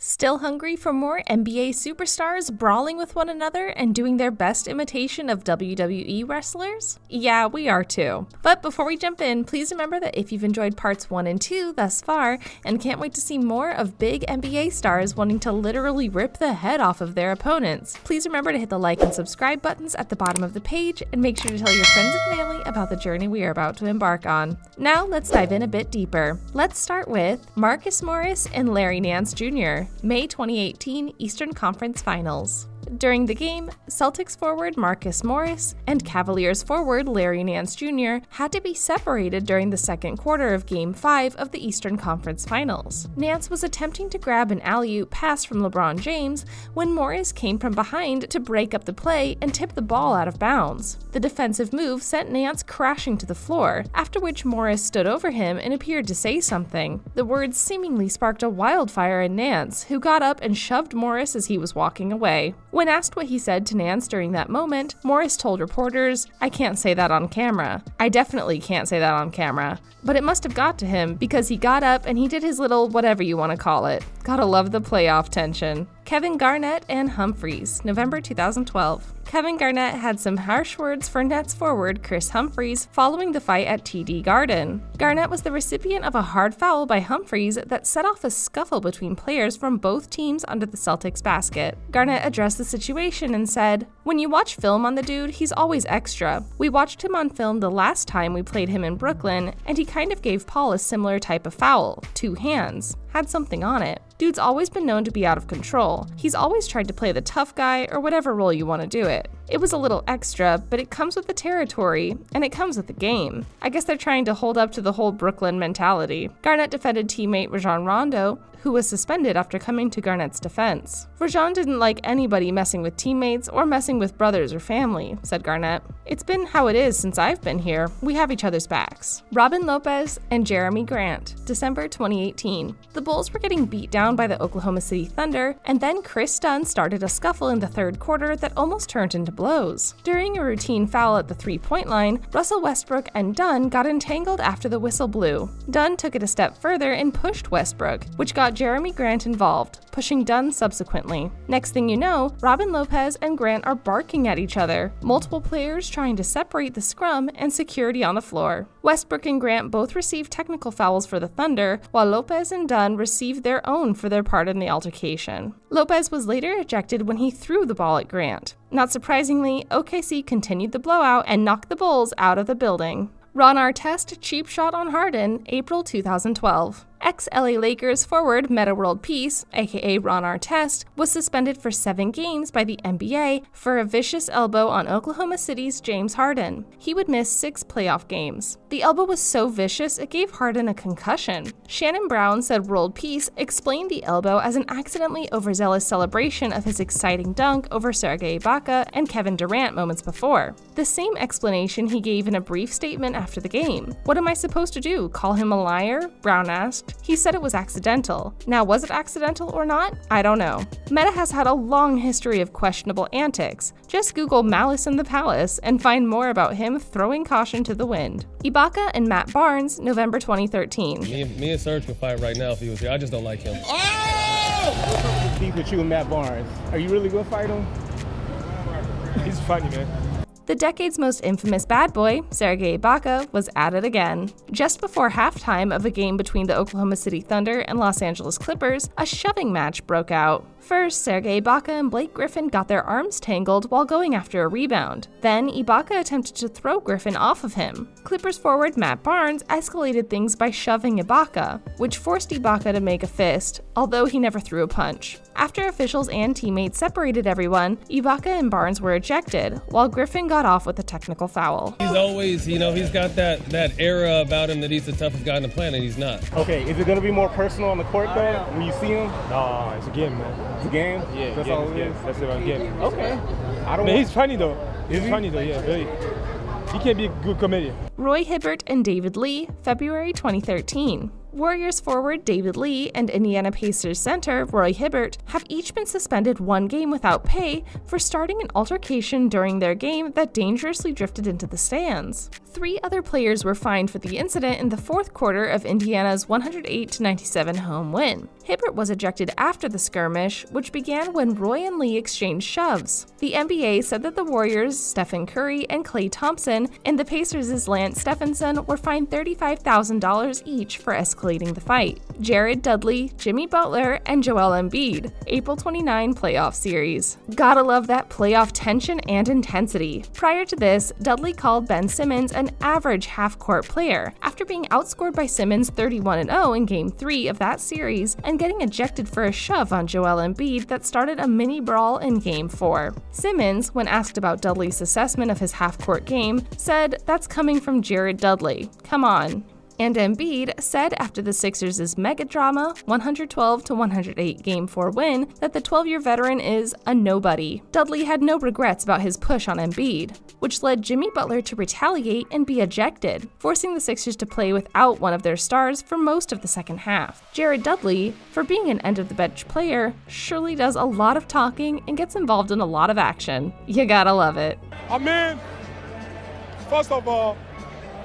Still hungry for more NBA superstars brawling with one another and doing their best imitation of WWE wrestlers? Yeah, we are too. But before we jump in, please remember that if you've enjoyed parts 1 and 2 thus far and can't wait to see more of big NBA stars wanting to literally rip the head off of their opponents, please remember to hit the like and subscribe buttons at the bottom of the page and make sure to tell your friends and family about the journey we are about to embark on. Now let's dive in a bit deeper. Let's start with Marcus Morris and Larry Nance Jr., May 2018 Eastern Conference Finals. During the game, Celtics forward Marcus Morris and Cavaliers forward Larry Nance Jr. had to be separated during the second quarter of Game 5 of the Eastern Conference Finals. Nance was attempting to grab an alley-oop pass from LeBron James when Morris came from behind to break up the play and tip the ball out of bounds. The defensive move sent Nance crashing to the floor, after which Morris stood over him and appeared to say something. The words seemingly sparked a wildfire in Nance, who got up and shoved Morris as he was walking away. When asked what he said to Nance during that moment, Morris told reporters, "I can't say that on camera. I definitely can't say that on camera." But it must have got to him because he got up and he did his little whatever you want to call it. Gotta love the playoff tension. Kevin Garnett and Humphries, November 2012. Kevin Garnett had some harsh words for Nets forward Chris Humphries following the fight at TD Garden. Garnett was the recipient of a hard foul by Humphries that set off a scuffle between players from both teams under the Celtics basket. Garnett addressed the situation and said, "When you watch film on the dude, he's always extra. We watched him on film the last time we played him in Brooklyn, and he kind of gave Paul a similar type of foul. 2 hands. Had something on it. Dude's always been known to be out of control. He's always tried to play the tough guy or whatever role you want to do it. It was a little extra, but it comes with the territory, and it comes with the game. I guess they're trying to hold up to the whole Brooklyn mentality." Garnett defended teammate Rajon Rondo, who was suspended after coming to Garnett's defense. "Rajon didn't like anybody messing with teammates or messing with brothers or family," said Garnett. "It's been how it is since I've been here. We have each other's backs." Robin Lopez and Jeremy Grant, December 2018. The Bulls were getting beat down by the Oklahoma City Thunder, and then Chris Dunn started a scuffle in the third quarter that almost turned into blows. During a routine foul at the three-point line, Russell Westbrook and Dunn got entangled after the whistle blew. Dunn took it a step further and pushed Westbrook, which got Jeremy Grant involved, pushing Dunn subsequently. Next thing you know, Robin Lopez and Grant are barking at each other, multiple players trying to separate the scrum and security on the floor. Westbrook and Grant both received technical fouls for the Thunder, while Lopez and Dunn received their own for their part in the altercation. Lopez was later ejected when he threw the ball at Grant. Not surprisingly, OKC continued the blowout and knocked the Bulls out of the building. Ron Artest cheap shot on Harden, April 2012. Ex-LA Lakers forward Metta World Peace, aka Ron Artest, was suspended for 7 games by the NBA for a vicious elbow on Oklahoma City's James Harden. He would miss 6 playoff games. The elbow was so vicious it gave Harden a concussion. Shannon Brown said World Peace explained the elbow as an accidentally overzealous celebration of his exciting dunk over Serge Ibaka and Kevin Durant moments before. The same explanation he gave in a brief statement after the game. "What am I supposed to do, call him a liar?" Brown asked. He said it was accidental. Now, was it accidental or not? I don't know. Metta has had a long history of questionable antics. Just Google Malice in the Palace and find more about him throwing caution to the wind. Ibaka and Matt Barnes, November 2013. Me and Serge could fight right now if he was here. I just don't like him. Oh! What's up with the beef with you and Matt Barnes? Are you really gonna fight him? He's funny, man. The decade's most infamous bad boy, Serge Ibaka, was at it again. Just before halftime of a game between the Oklahoma City Thunder and Los Angeles Clippers, a shoving match broke out. First, Serge Ibaka and Blake Griffin got their arms tangled while going after a rebound. Then, Ibaka attempted to throw Griffin off of him. Clippers forward Matt Barnes escalated things by shoving Ibaka, which forced Ibaka to make a fist, although he never threw a punch. After officials and teammates separated everyone, Ibaka and Barnes were ejected, while Griffin got off with a technical foul. He's always, he's got that era about him that he's the toughest guy on the planet. He's not. Okay, is it gonna be more personal on the court though, when you see him? No, it's a game, man. It's a game? Yeah, that's game, all it is. That's what I'm getting. Okay. He's funny though. He's funny though, yeah, really. He can be a good comedian. Hibbert and David Lee, February 2013. Warriors forward David Lee and Indiana Pacers center Roy Hibbert have each been suspended 1 game without pay for starting an altercation during their game that dangerously drifted into the stands. 3 other players were fined for the incident in the 4th quarter of Indiana's 108-97 home win. Hibbert was ejected after the skirmish, which began when Roy and Lee exchanged shoves. The NBA said that the Warriors' Stephen Curry and Klay Thompson and the Pacers' Lance Stephenson were fined $35,000 each for escalating the fight. Jared Dudley, Jimmy Butler, and Joel Embiid, April 29 playoff series. Gotta love that playoff tension and intensity. Prior to this, Dudley called Ben Simmons an average half-court player after being outscored by Simmons 31-0 in Game 3 of that series and getting ejected for a shove on Joel Embiid that started a mini brawl in Game 4. Simmons, when asked about Dudley's assessment of his half-court game, said, "That's coming from Jared Dudley. Come on." And Embiid said after the Sixers' mega drama 112-108 Game 4 win that the 12-year veteran is a nobody. Dudley had no regrets about his push on Embiid, which led Jimmy Butler to retaliate and be ejected, forcing the Sixers to play without one of their stars for most of the second half. Jared Dudley, for being an end-of-the-bench player, surely does a lot of talking and gets involved in a lot of action. You gotta love it. I mean, first of all,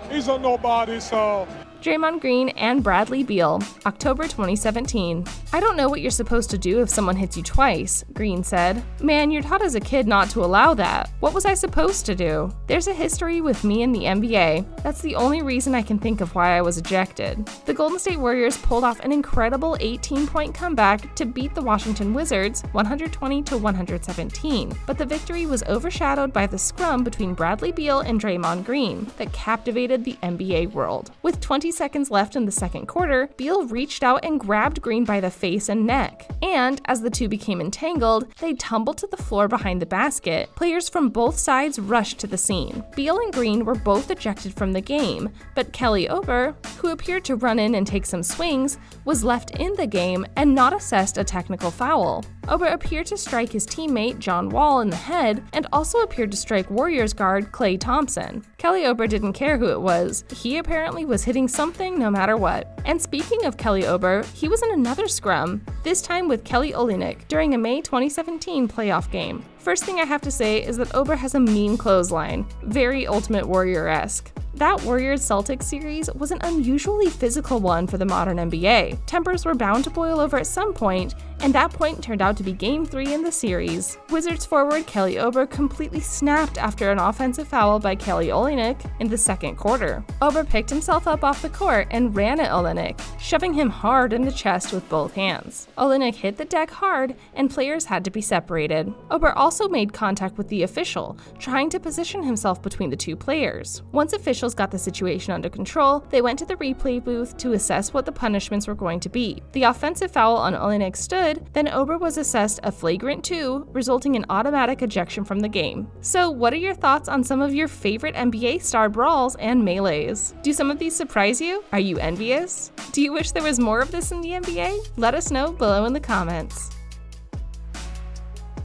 he's a nobody, so... Draymond Green and Bradley Beal, October 2017. "I don't know what you're supposed to do if someone hits you twice," Green said. "Man, you're taught as a kid not to allow that. What was I supposed to do? There's a history with me in the NBA. That's the only reason I can think of why I was ejected." The Golden State Warriors pulled off an incredible 18-point comeback to beat the Washington Wizards 120-117, but the victory was overshadowed by the scrum between Bradley Beal and Draymond Green that captivated the NBA world. With 20 seconds left in the second quarter, Beal reached out and grabbed Green by the face and neck. And as the two became entangled, they tumbled to the floor behind the basket. Players from both sides rushed to the scene. Beal and Green were both ejected from the game, but Kelly Oubre, who appeared to run in and take some swings, was left in the game and not assessed a technical foul. Oubre appeared to strike his teammate John Wall in the head and also appeared to strike Warriors guard Klay Thompson. Kelly Oubre didn't care who it was. He apparently was hitting something no matter what. And speaking of Kelly Oubre, he was in another scrum, this time with Kelly Olynyk during a May 2017 playoff game. First thing I have to say is that Oubre has a mean clothesline, very Ultimate Warrior-esque. That Warriors-Celtics series was an unusually physical one for the modern NBA. Tempers were bound to boil over at some point, and that point turned out to be Game 3 in the series. Wizards forward Kelly Oubre completely snapped after an offensive foul by Kelly Olynyk in the second quarter. Oubre picked himself up off the court and ran at Olynyk, shoving him hard in the chest with both hands. Olynyk hit the deck hard, and players had to be separated. Oubre also made contact with the official, trying to position himself between the two players. Once officials got the situation under control, they went to the replay booth to assess what the punishments were going to be. The offensive foul on Olynyk stood, then Oubre was assessed a flagrant 2, resulting in automatic ejection from the game. So what are your thoughts on some of your favorite NBA star brawls and melees? Do some of these surprise you? Are you envious? Do you wish there was more of this in the NBA? Let us know below in the comments.